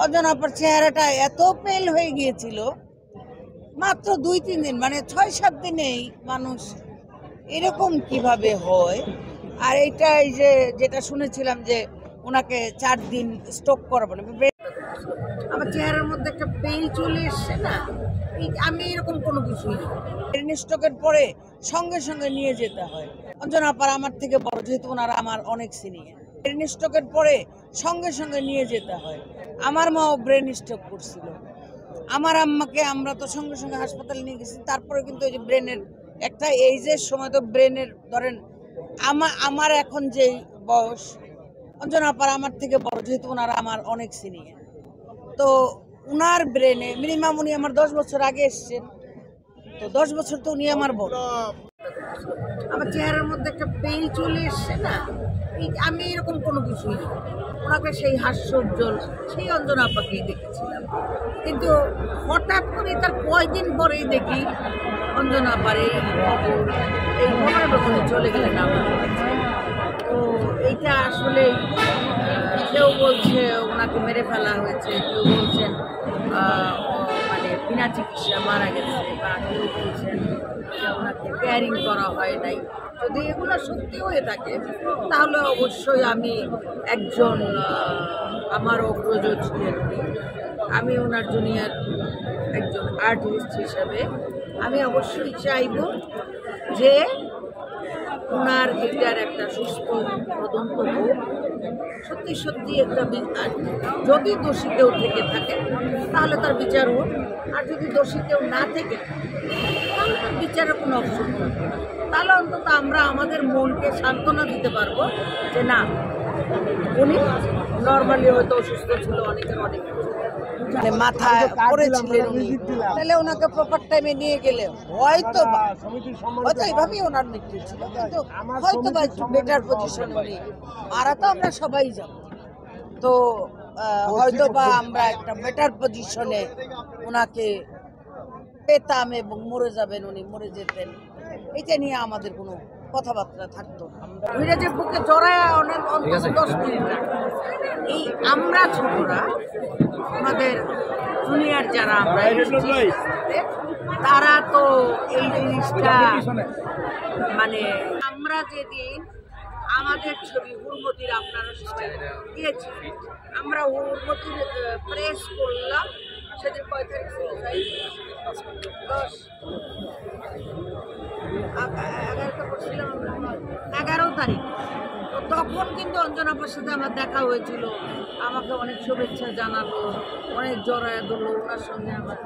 অজনাপার চেহারাটা এত পেল হয়ে গিয়েছিল, মাত্র 2-3 দিন, মানে 6-7 দিনেই মানুষ এরকম কিভাবে হয়। আর এইটাই যেটা শুনেছিলাম যে ওনাকে 4 দিন স্টক করাবো না, আমার চেহারার মধ্যে একটা পেল চলে এসছে না, আমি এরকম কোনো কিছুই না। ব্রেন স্ট্রোকের পরে সঙ্গে সঙ্গে নিয়ে যেতে হয়। অঞ্জনাপার আমার থেকে বড়, যেহেতু ওনারা আমার অনেক সিনিয়র। ব্রেন স্ট্রোকের পরে সঙ্গে সঙ্গে নিয়ে যেতে হয়। আমার মাও ব্রেন স্ট্রোক করছিল, আমার আম্মাকে আমরা তো সঙ্গে সঙ্গে হাসপাতালে নিয়ে গেছি। তারপরে কিন্তু এই যে ব্রেনের একটা এইজের সময় তো ব্রেনের ধরেন আমার এখন যে বয়স, অঞ্জনাপার আমার থেকে বড়, যেহেতু ওনারা আমার অনেক সিনিয়র। তো উনার ব্রেনে মিনিমাম উনি আমার 10 বছর আগে এসছেন, তো 10 বছর তো উনি আমার বড়। আমার চেহারার মধ্যে একটা পেল চলে এসছে না, আমি এরকম কোনো কিছুই না। ওনাকে সেই হাস্যোজ্জ্বল সেই অঞ্জনাপাকেই দেখেছিলাম, কিন্তু হঠাৎ করে তার কয়দিন পরেই দেখি অঞ্জনাপার এই খবর, এই খবরে চলে গেলেন আমার। তো এইটা আসলে কেউ বলছে ওনাকে মেরে ফেলা হয়েছে, কেউ বলছেন মানে বিনা চিকিৎসা মারা গেছে, বা কেউ বলছেন ওনাকে কেয়ারিং করা হয় নাই। যদি এগুলো সত্যি হয়ে থাকে তাহলে অবশ্যই আমি একজন আমার অগ্রজ ছিলেন, আমি ওনার জুনিয়র একজন আর্টিস্ট হিসাবে আমি অবশ্যই চাইব যে ওনার এটার একটা সুস্থ তদন্ত হোক, সত্যি সত্যি একটা যদি দোষী কেউ থেকে থাকে তাহলে তার বিচার হোক, আর যদি দোষী কেউ না থেকে তাহলে তার বিচারের কোনো অপশন থাকবে না। তাহলে অন্তত আমরা আমাদের মনকে সান্ত্বনা দিতে পারবো যে না, উনি নর্মালি হয়তো অসুস্থ ছিল, অনেকের অনেক মানে মাথায় পড়েছিলেন উনি, তাহলে ওনাকে প্রপার টাইমে নিয়ে গেলে হয়তো এইভাবেই ওনার মৃত্যু ছিল, কিন্তু হয়তো বা একটু বেটার পজিশনে উনি মারা তো আমরা সবাই যাব, তো হয়তো বা আমরা একটা বেটার পজিশনে ওনাকে পেতাম এবং মরে যাবেন উনি, মরে যেতেন, এটা নিয়ে আমাদের কোনো কথাবার্তা থাকতো। মিরাজের বুকে জড়ায় অনেক অন্তত 10 মিনিট এই আমরা ছোটরা, আমাদের জুনিয়র যারা আমরা তারা তো এই জিনিসটা মানে আমরা যেদিন আমাদের ছবি হুরমতির আপনারা দিয়েছি, আমরা হুরমতির প্রেস করলাম, সেদিন কয় তারিখ ছিল? 11 তারিখ। তো তখন কিন্তু অঞ্জনাপার সাথে আমার দেখা হয়েছিল, আমাকে অনেক শুভেচ্ছা জানালো, অনেক জড়ায় দিল, ওনার সঙ্গে আমার